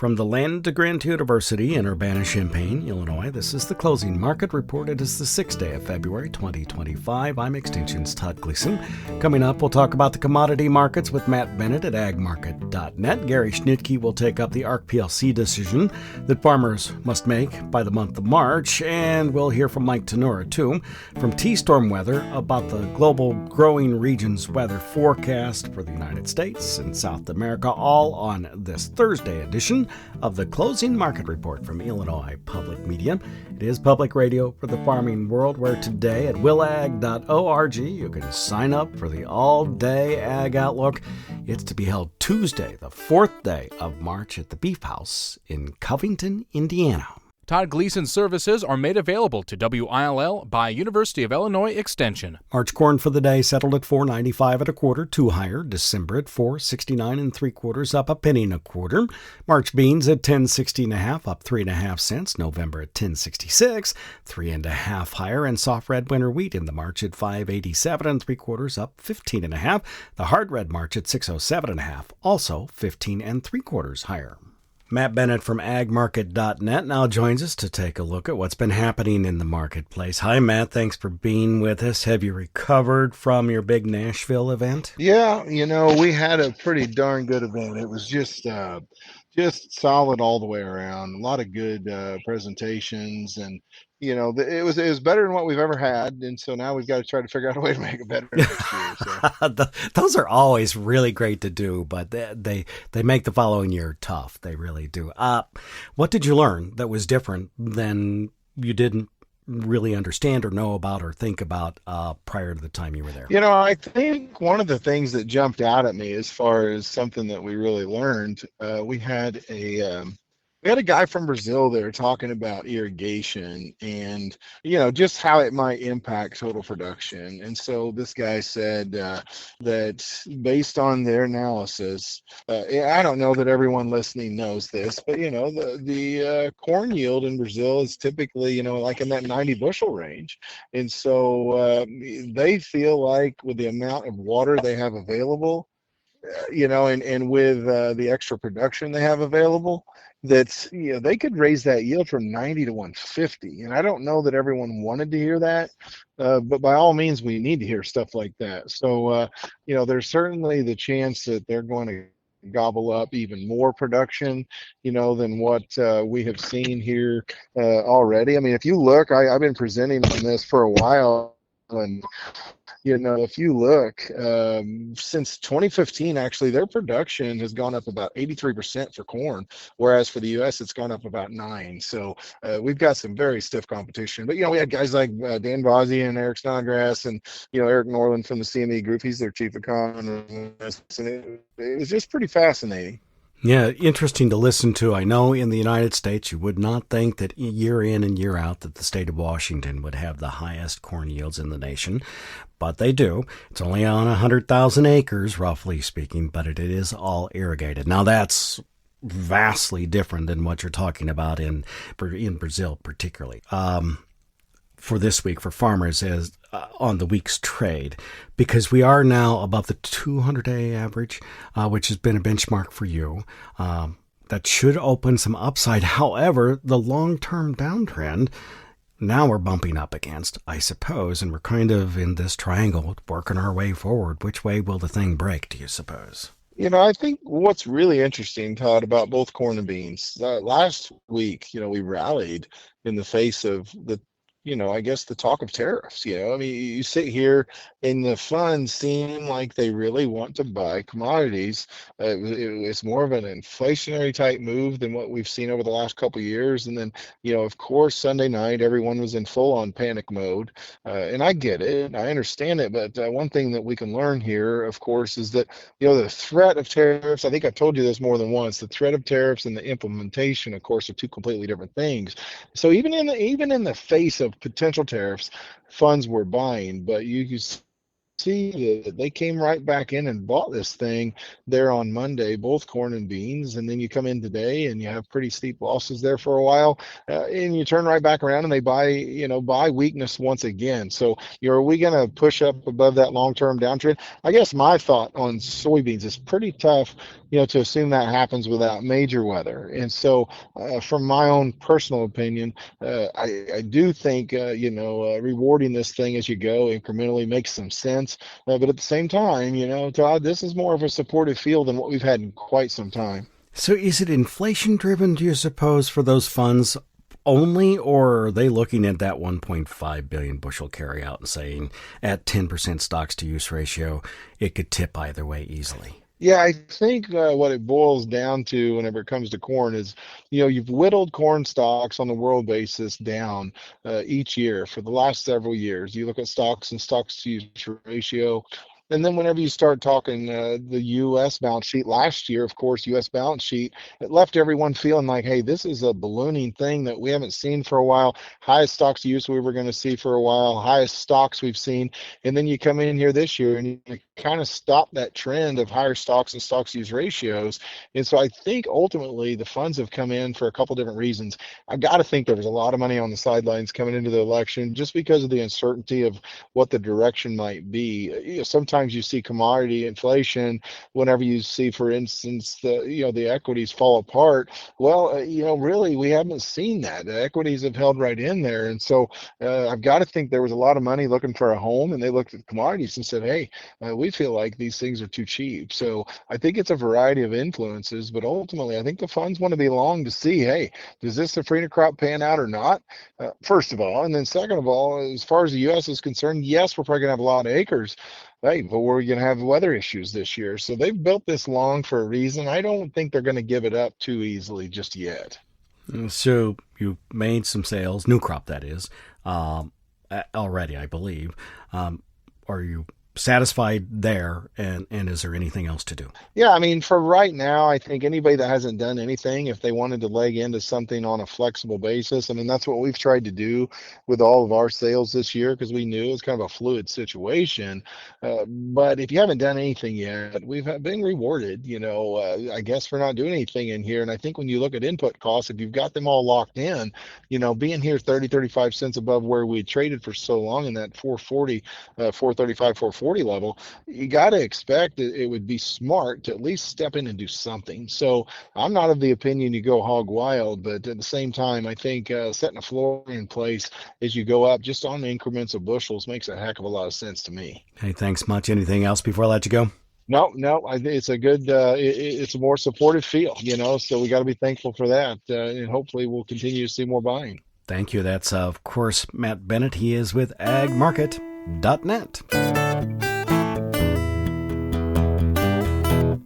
From the land to Grant University in Urbana-Champaign, Illinois, this is the Closing Market Report. It is the 6th day of February, 2025. I'm Extinction's Todd Gleason. Coming up, we'll talk about the commodity markets with Matt Bennett at agmarket.net. Gary Schnitke will take up the ARC PLC decision that farmers must make by the month of March. And we'll hear from Mike Tannura, too, from T-Storm Weather about the global growing region's weather forecast for the United States and South America, all on this Thursday edition of the Closing Market Report from Illinois Public Media. It is public radio for the farming world, where today at willag.org you can sign up for the All-Day Ag Outlook. It's to be held Tuesday, the 4th day of March at the Beef House in Covington, Indiana. Todd Gleason's services are made available to WILL by University of Illinois Extension. March corn for the day settled at $4.95 1/4, 2 higher. December at $4.69 3/4, up a penny and a quarter. March beans at $10.60 1/2, up 3.5 cents. November at $10.66, 3.5 higher. And soft red winter wheat in the March at $5.87 3/4, up 15.5. The hard red March at $6.07 1/2, also 15 3/4 higher. Matt Bennett from agmarket.net now joins us to take a look at what's been happening in the marketplace. Hi, Matt. Thanks for being with us. Have you recovered from your big Nashville event? Yeah, we had a pretty darn good event. It was just solid all the way around. A lot of good presentations, and it was better than what we've ever had. And so now we've got to try to figure out a way to make it better next year. So. Those are always really great to do, but they make the following year tough. They really do. What did you learn that was different than you didn't really understand or know about or think about prior to the time you were there? I think one of the things that jumped out at me as far as something that we really learned, we had a guy from Brazil there talking about irrigation and, just how it might impact total production. And so this guy said that based on their analysis, I don't know that everyone listening knows this, but, the corn yield in Brazil is typically, like in that 90 bushel range. And so they feel like with the amount of water they have available, and with the extra production they have available, that they could raise that yield from 90 to 150. And I don't know that everyone wanted to hear that, but by all means we need to hear stuff like that. So there's certainly the chance that they're going to gobble up even more production than what we have seen here already. I mean, if you look, I've been presenting on this for a while, and if you look, since 2015, actually, their production has gone up about 83% for corn, whereas for the U.S., it's gone up about 9%. So we've got some very stiff competition. But, we had guys like Dan Bozzi and Eric Snodgrass and, Eric Norland from the CME group. He's their chief economist. And it was just pretty fascinating. Yeah, interesting to listen to. I know in the United States, you would not think that year in and year out that the state of Washington would have the highest corn yields in the nation, but they do. It's only on 100,000 acres, roughly speaking, but it is all irrigated. Now, that's vastly different than what you're talking about in Brazil, particularly. For this week, for farmers, is on the week's trade, because we are now above the 200-day average, which has been a benchmark for you. That should open some upside. However, the long-term downtrend, now we're bumping up against, I suppose, and we're kind of in this triangle working our way forward. Which way will the thing break, do you suppose? I think what's really interesting, Todd, about both corn and beans, last week, we rallied in the face of the I guess the talk of tariffs. I mean, you sit here and the funds seem like they really want to buy commodities. It's more of an inflationary type move than what we've seen over the last couple of years. And then, of course, Sunday night, everyone was in full on panic mode. And I get it. I understand it. But one thing that we can learn here, of course, is that, the threat of tariffs, I think I've told you this more than once, the threat of tariffs and the implementation, of course, are two completely different things. So even in the face of potential tariffs, funds were buying, but you see that they came right back in and bought this thing there on Monday, both corn and beans, and then you come in today and you have pretty steep losses there for a while, and you turn right back around and they buy weakness once again. So, are we going to push up above that long-term downtrend? I guess my thought on soybeans is pretty tough, to assume that happens without major weather. And so, from my own personal opinion, I do think, rewarding this thing as you go incrementally makes some sense. But at the same time, Todd, this is more of a supportive field than what we've had in quite some time. So is it inflation driven, do you suppose, for those funds only, or are they looking at that 1.5 billion bushel carryout and saying at 10% stocks to use ratio, it could tip either way easily? Yeah, I think what it boils down to whenever it comes to corn is, you've whittled corn stocks on the world basis down each year for the last several years. You look at stocks and stocks to use ratio. And then whenever you start talking the U.S. balance sheet last year, of course, U.S. balance sheet, it left everyone feeling like, hey, this is a ballooning thing that we haven't seen for a while. Highest stocks to use we were going to see for a while, highest stocks we've seen. And then you come in here this year and you kind of stop that trend of higher stocks and stocks to use ratios. And so I think ultimately the funds have come in for a couple different reasons. I got to think there was a lot of money on the sidelines coming into the election just because of the uncertainty of what the direction might be. Sometimes you see commodity inflation whenever you see, for instance, the equities fall apart. Well, really we haven't seen that. The equities have held right in there. And so I've got to think there was a lot of money looking for a home, and they looked at commodities and said, hey, we feel like these things are too cheap. So I think it's a variety of influences, but ultimately I think the funds want to be long to see, hey, does this Safrinha crop pan out or not? First of all, and then second of all, as far as the U.S. is concerned, yes, we're probably going to have a lot of acres. Hey, but we're going to have weather issues this year. So they've built this long for a reason. I don't think they're going to give it up too easily just yet. So you made some sales, new crop that is, already, I believe. Are you satisfied there, and is there anything else to do? Yeah, I mean, for right now, I think anybody that hasn't done anything, if they wanted to leg into something on a flexible basis, I mean, that's what we've tried to do with all of our sales this year, because we knew it was kind of a fluid situation. But if you haven't done anything yet, we've been rewarded, I guess, for not doing anything in here. And I think when you look at input costs, if you've got them all locked in, being here 35 cents above where we traded for so long in that 440, 435, 440 level, you got to expect that it would be smart to at least step in and do something. So I'm not of the opinion you go hog wild, but at the same time, I think setting a floor in place as you go up just on increments of bushels makes a heck of a lot of sense to me. Hey, thanks much. Anything else before I let you go? No, I think it's a good, it's a more supportive feel, so we got to be thankful for that. And hopefully we'll continue to see more buying. Thank you. That's, of course, Matt Bennett. He is with agmarket.net.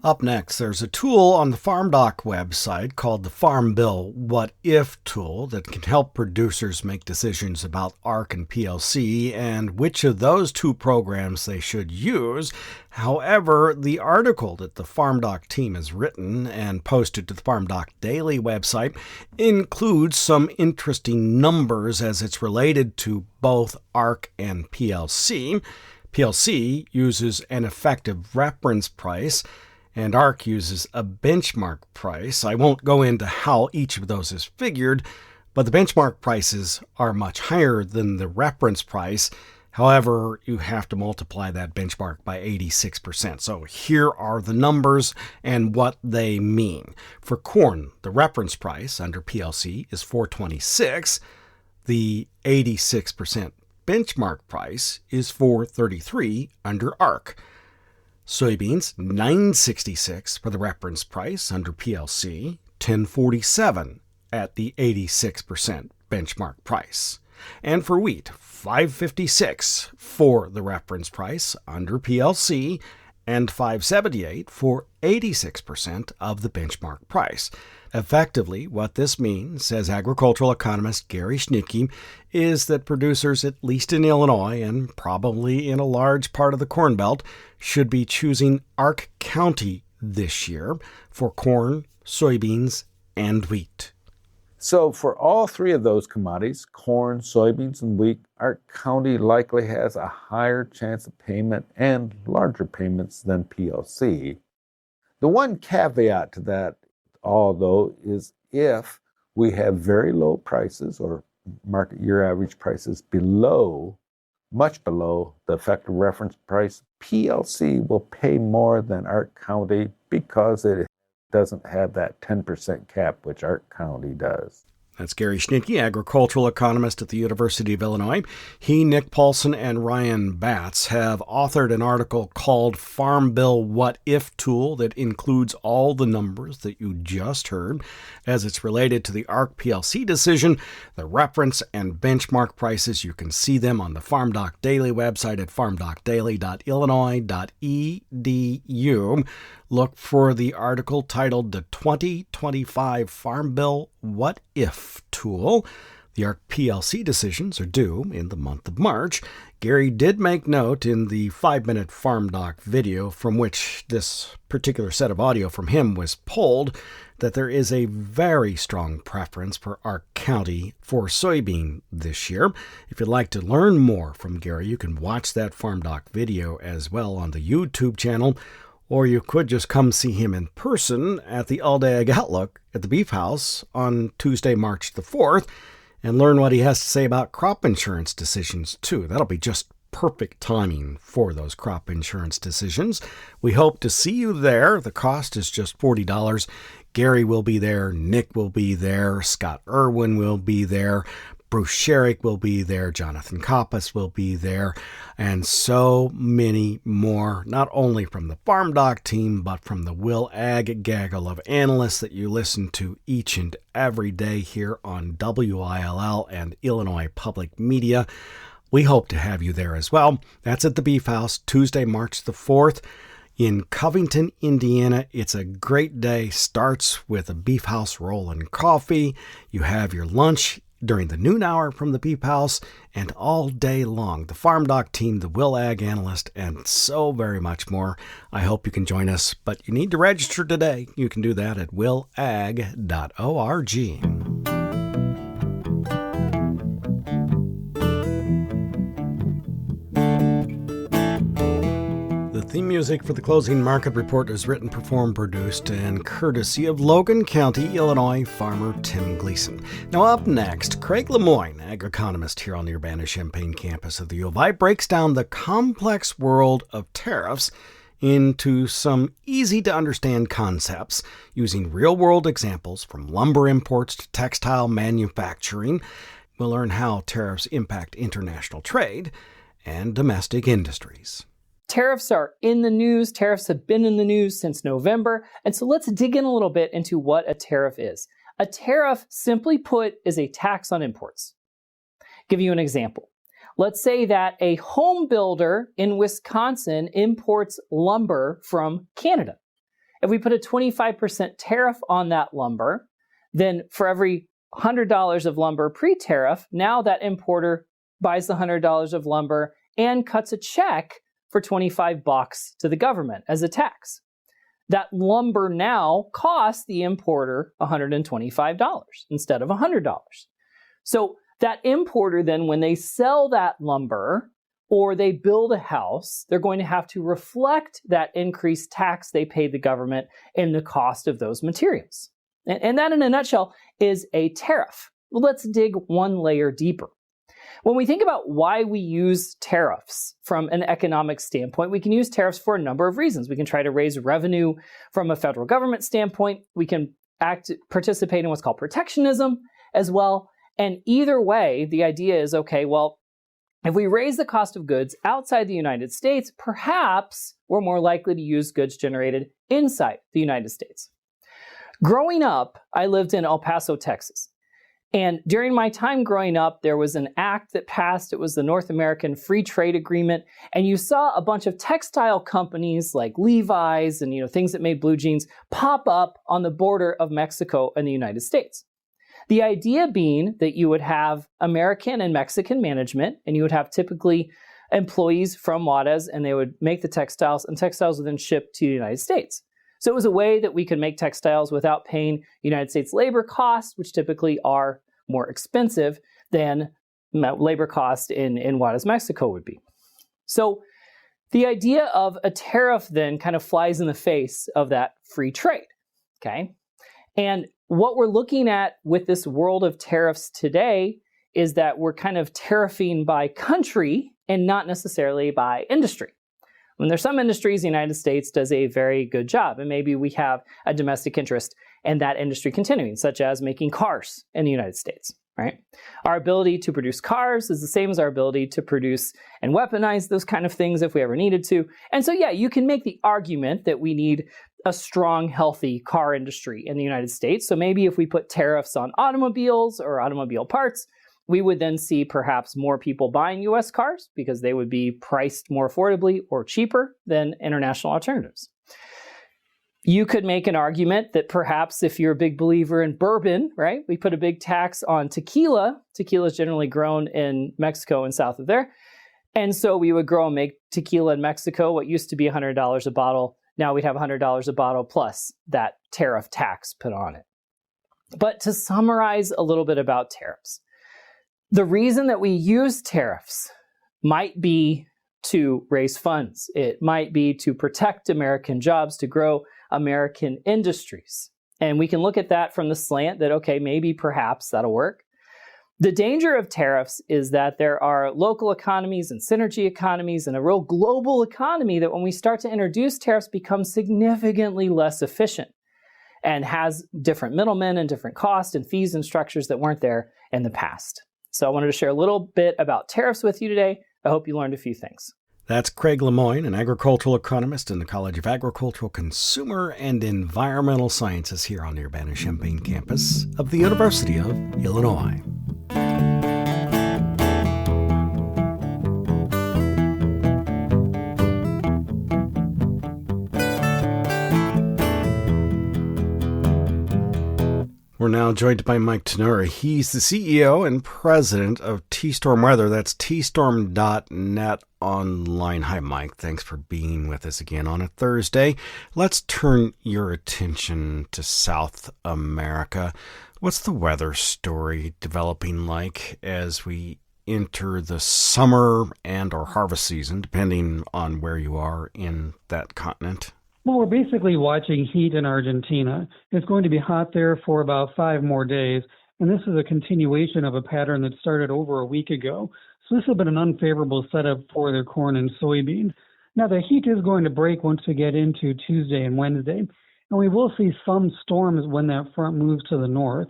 Up next, there's a tool on the FarmDoc website called the Farm Bill What If tool that can help producers make decisions about ARC and PLC and which of those two programs they should use. However, the article that the FarmDoc team has written and posted to the FarmDoc Daily website includes some interesting numbers as it's related to both ARC and PLC. PLC uses an effective reference price, and ARC uses a benchmark price. I won't go into how each of those is figured, but the benchmark prices are much higher than the reference price. However, you have to multiply that benchmark by 86%. So here are the numbers and what they mean. For corn, the reference price under PLC is $4.26. The 86% benchmark price is $4.33 under ARC. Soybeans, $9.66 for the reference price under PLC, $10.47 at the 86% benchmark price. And for wheat, $5.56 for the reference price under PLC, and $5.78 for 86% of the benchmark price. Effectively, what this means, says agricultural economist Gary Schnittke, is that producers, at least in Illinois and probably in a large part of the Corn Belt, should be choosing ARC County this year for corn, soybeans, and wheat. So for all three of those commodities, corn, soybeans, and wheat, our county likely has a higher chance of payment and larger payments than PLC. The one caveat to that all, though, is if we have very low prices or market year average prices much below the effective reference price, PLC will pay more than Ark County because it doesn't have that 10% cap, which Ark County does. That's Gary Schnicke, agricultural economist at the University of Illinois. He, Nick Paulson, and Ryan Batts have authored an article called Farm Bill What If Tool that includes all the numbers that you just heard as it's related to the ARC PLC decision, the reference and benchmark prices. You can see them on the FarmDoc Daily website at farmdoc.illinois.edu. Look for the article titled The 2025 Farm Bill What If Tool. The ARC PLC decisions are due in the month of March. Gary did make note in the 5-minute FarmDoc video from which this particular set of audio from him was pulled that there is a very strong preference for ARC County for soybean this year. If you'd like to learn more from Gary, you can watch that FarmDoc video as well on the YouTube channel. Or you could just come see him in person at the AllDayAgOutlook at the Beef House on Tuesday, March the 4th, and learn what he has to say about crop insurance decisions, too. That'll be just perfect timing for those crop insurance decisions. We hope to see you there. The cost is just $40. Gary will be there. Nick will be there. Scott Irwin will be there. Bruce Sherrick will be there, Jonathan Koppas will be there, and so many more, not only from the FarmDoc team, but from the Will Ag gaggle of analysts that you listen to each and every day here on WILL and Illinois Public Media. We hope to have you there as well. That's at the Beef House, Tuesday, March the 4th. In Covington, Indiana. It's a great day. Starts with a Beef House roll and coffee. You have your lunch during the noon hour from the Beef House, and all day long, the FarmDoc team, the Will Ag analyst, and so very much more. I hope you can join us, but you need to register today. You can do that at willag.org. The theme music for the Closing Market Report is written, performed, produced, and courtesy of Logan County, Illinois farmer Tim Gleason. Now up next, Craig Lemoyne, ag-economist here on the Urbana-Champaign campus of the U of I, breaks down the complex world of tariffs into some easy-to-understand concepts using real-world examples from lumber imports to textile manufacturing. We'll learn how tariffs impact international trade and domestic industries. Tariffs are in the news. Tariffs have been in the news since November. And so let's dig in a little bit into what a tariff is. A tariff, simply put, is a tax on imports. Give you an example. Let's say that a home builder in Wisconsin imports lumber from Canada. If we put a 25% tariff on that lumber, then for every $100 of lumber pre-tariff, now that importer buys the $100 of lumber and cuts a check for $25 to the government as a tax. That lumber now costs the importer $125 instead of $100. So that importer then, when they sell that lumber or they build a house, they're going to have to reflect that increased tax they paid the government in the cost of those materials. And that, in a nutshell, is a tariff. Well, let's dig one layer deeper. When we think about why we use tariffs from an economic standpoint, we can use tariffs for a number of reasons. We can try to raise revenue from a federal government standpoint. We can participate in what's called protectionism as well. And either way, the idea is, okay, well, if we raise the cost of goods outside the United States, perhaps we're more likely to use goods generated inside the United States. Growing up, I lived in El Paso, Texas. And during my time growing up, there was an act that passed. It was the North American Free Trade Agreement. And you saw a bunch of textile companies like Levi's and things that made blue jeans pop up on the border of Mexico and the United States. The idea being that you would have American and Mexican management, and you would have typically employees from Juarez, and they would make the textiles, and textiles would then ship to the United States. So it was a way that we could make textiles without paying United States labor costs, which typically are more expensive than labor cost in Juarez, Mexico would be. So the idea of a tariff then kind of flies in the face of that free trade, okay? And what we're looking at with this world of tariffs today is that we're kind of tariffing by country and not necessarily by industry. When there's some industries, the United States does a very good job, and maybe we have a domestic interest in that industry continuing, such as making cars in the United States, right? Our ability to produce cars is the same as our ability to produce and weaponize those kind of things if we ever needed to. And so, yeah, you can make the argument that we need a strong, healthy car industry in the United States. So maybe if we put tariffs on automobiles or automobile parts, we would then see perhaps more people buying US cars because they would be priced more affordably or cheaper than international alternatives. You could make an argument that perhaps if you're a big believer in bourbon, right, we put a big tax on tequila. Tequila is generally grown in Mexico and south of there. And so we would grow and make tequila in Mexico, what used to be $100 a bottle. Now we'd have $100 a bottle plus that tariff tax put on it. But to summarize a little bit about tariffs, the reason that we use tariffs might be to raise funds. It might be to protect American jobs, to grow American industries. And we can look at that from the slant that, okay, maybe perhaps that'll work. The danger of tariffs is that there are local economies and synergy economies and a real global economy that when we start to introduce tariffs becomes significantly less efficient and has different middlemen and different costs and fees and structures that weren't there in the past. So I wanted to share a little bit about tariffs with you today. I hope you learned a few things. That's Craig Lemoyne, an agricultural economist in the College of Agricultural, Consumer, and Environmental Sciences here on the Urbana-Champaign campus of the University of Illinois. We're now joined by Mike Tannura. He's the CEO and president of T-Storm Weather. That's tstorm.net online. Hi, Mike. Thanks for being with us again on a Thursday. Let's turn your attention to South America. What's the weather story developing like as we enter the summer and or harvest season, depending on where you are in that continent? Well, we're basically watching heat in Argentina. It's going to be hot there for about 5 more days, and this is a continuation of a pattern that started over a week ago. So this has been an unfavorable setup for their corn and soybeans. Now, the heat is going to break once we get into Tuesday and Wednesday, and we will see some storms when that front moves to the north.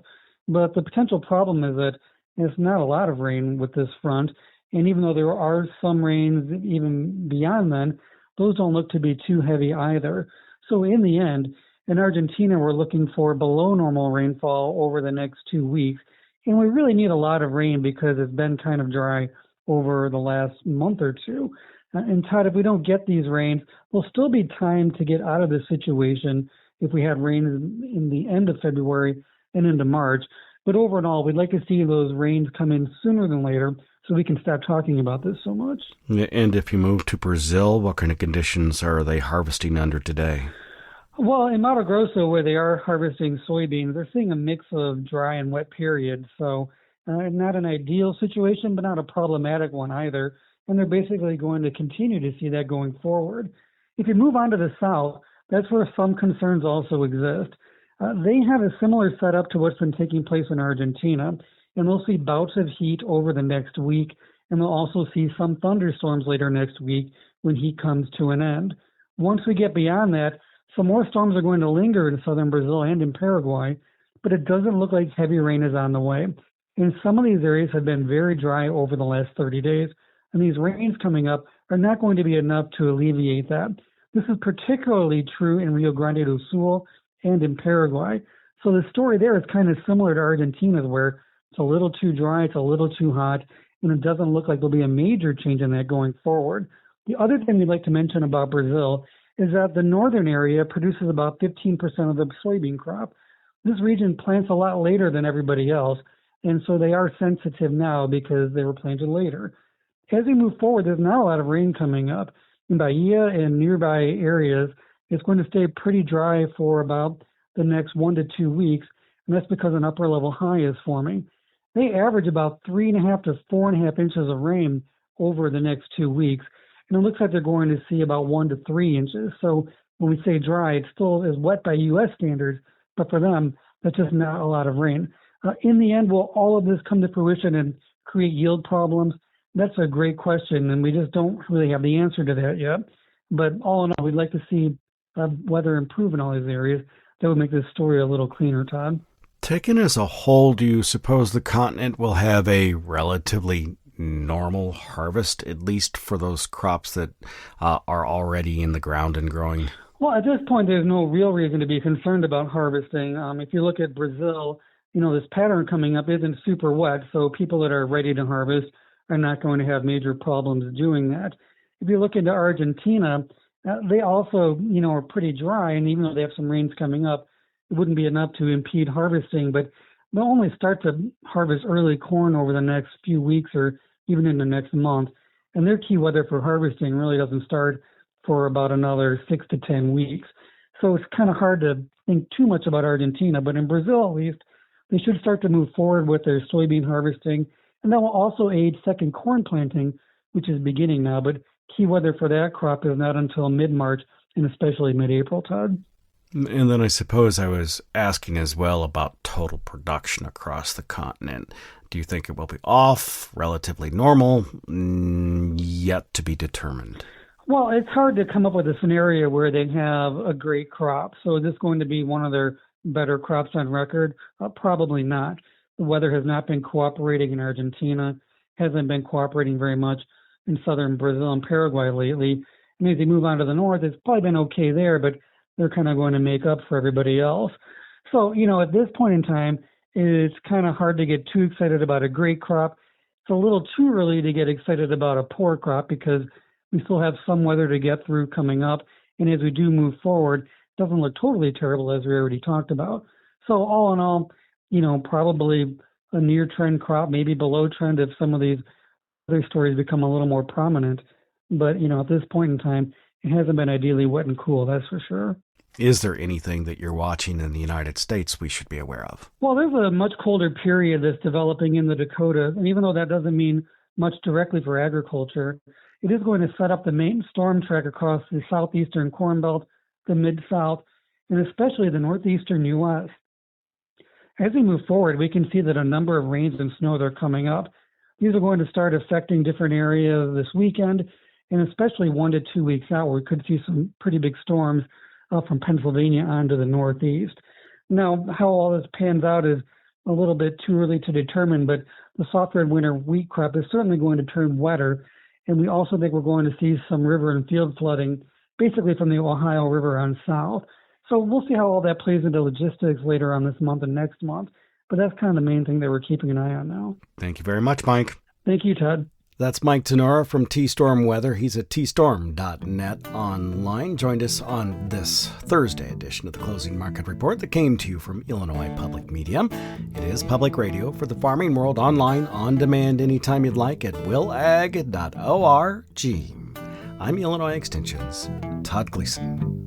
But the potential problem is that it's not a lot of rain with this front, and even though there are some rains even beyond then, those don't look to be too heavy either. So in the end, in Argentina, we're looking for below normal rainfall over the next 2 weeks. And we really need a lot of rain because it's been kind of dry over the last month or two. And Todd, if we don't get these rains, there'll still be time to get out of this situation if we had rain in the end of February and into March. But overall, we'd like to see those rains come in sooner than later so we can stop talking about this so much. And if you move to Brazil, what kind of conditions are they harvesting under today? Well, in Mato Grosso, where they are harvesting soybeans, they're seeing a mix of dry and wet periods. So not an ideal situation, but not a problematic one either. And they're basically going to continue to see that going forward. If you move on to the south, that's where some concerns also exist. They have a similar setup to what's been taking place in Argentina, and they'll see bouts of heat over the next week, and they'll also see some thunderstorms later next week when heat comes to an end. Once we get beyond that, some more storms are going to linger in southern Brazil and in Paraguay, but it doesn't look like heavy rain is on the way. And some of these areas have been very dry over the last 30 days, and these rains coming up are not going to be enough to alleviate that. This is particularly true in Rio Grande do Sul and in Paraguay. So the story there is kind of similar to Argentina's, where it's a little too dry, it's a little too hot, and it doesn't look like there'll be a major change in that going forward. The other thing we'd like to mention about Brazil is that the northern area produces about 15% of the soybean crop. This region plants a lot later than everybody else, and so they are sensitive now because they were planted later. As we move forward, there's not a lot of rain coming up. In Bahia and nearby areas, it's going to stay pretty dry for about the next 1 to 2 weeks, and that's because an upper level high is forming. They average about 3.5 to 4.5 inches of rain over the next 2 weeks, and it looks like they're going to see about 1 to 3 inches. So when we say dry, it still is wet by U.S. standards, but for them, that's just not a lot of rain. In the end, will all of this come to fruition and create yield problems? That's a great question, and we just don't really have the answer to that yet. But all in all, we'd like to see weather improve in all these areas. That would make this story a little cleaner, Todd. Taken as a whole, do you suppose the continent will have a relatively normal harvest, at least for those crops that are already in the ground and growing? Well, at this point, there's no real reason to be concerned about harvesting. If you look at Brazil, this pattern coming up isn't super wet, so people that are ready to harvest are not going to have major problems doing that. If you look into Argentina, they also, are pretty dry, and even though they have some rains coming up, it wouldn't be enough to impede harvesting, but they'll only start to harvest early corn over the next few weeks or even in the next month. And their key weather for harvesting really doesn't start for about another 6 to 10 weeks. So it's kind of hard to think too much about Argentina, but in Brazil at least, they should start to move forward with their soybean harvesting, and that will also aid second corn planting, which is beginning now, but key weather for that crop is not until mid-March and especially mid-April, Todd. And then I suppose I was asking as well about total production across the continent. Do you think it will be off, relatively normal, yet to be determined? Well, it's hard to come up with a scenario where they have a great crop. So is this going to be one of their better crops on record? Probably not. The weather has not been cooperating in Argentina, hasn't been cooperating very much in southern Brazil and Paraguay lately. And as they move on to the north, it's probably been okay there, but they're kind of going to make up for everybody else. So, at this point in time, it's kind of hard to get too excited about a great crop. It's a little too early to get excited about a poor crop because we still have some weather to get through coming up. And as we do move forward, it doesn't look totally terrible as we already talked about. So all in all, probably a near trend crop, maybe below trend if some of these other stories become a little more prominent. But, at this point in time, it hasn't been ideally wet and cool, that's for sure. Is there anything that you're watching in the United States we should be aware of? Well, there's a much colder period that's developing in the Dakotas, and even though that doesn't mean much directly for agriculture, it is going to set up the main storm track across the southeastern Corn Belt, the Mid-South, and especially the northeastern U.S. As we move forward, we can see that a number of rains and snow that are coming up. These are going to start affecting different areas this weekend, and especially 1 to 2 weeks out, where we could see some pretty big storms from Pennsylvania on to the northeast. Now, how all this pans out is a little bit too early to determine, but the soft red winter wheat crop is certainly going to turn wetter, and we also think we're going to see some river and field flooding, basically from the Ohio River on south. So we'll see how all that plays into logistics later on this month and next month, but that's kind of the main thing that we're keeping an eye on now. Thank you very much, Mike. Thank you, Todd. That's Mike Tannura from T-Storm Weather. He's at tstorm.net online. Joined us on this Thursday edition of the Closing Market Report that came to you from Illinois Public Media. It is public radio for the farming world, online, on demand, anytime you'd like at willag.org. I'm Illinois Extension's Todd Gleason.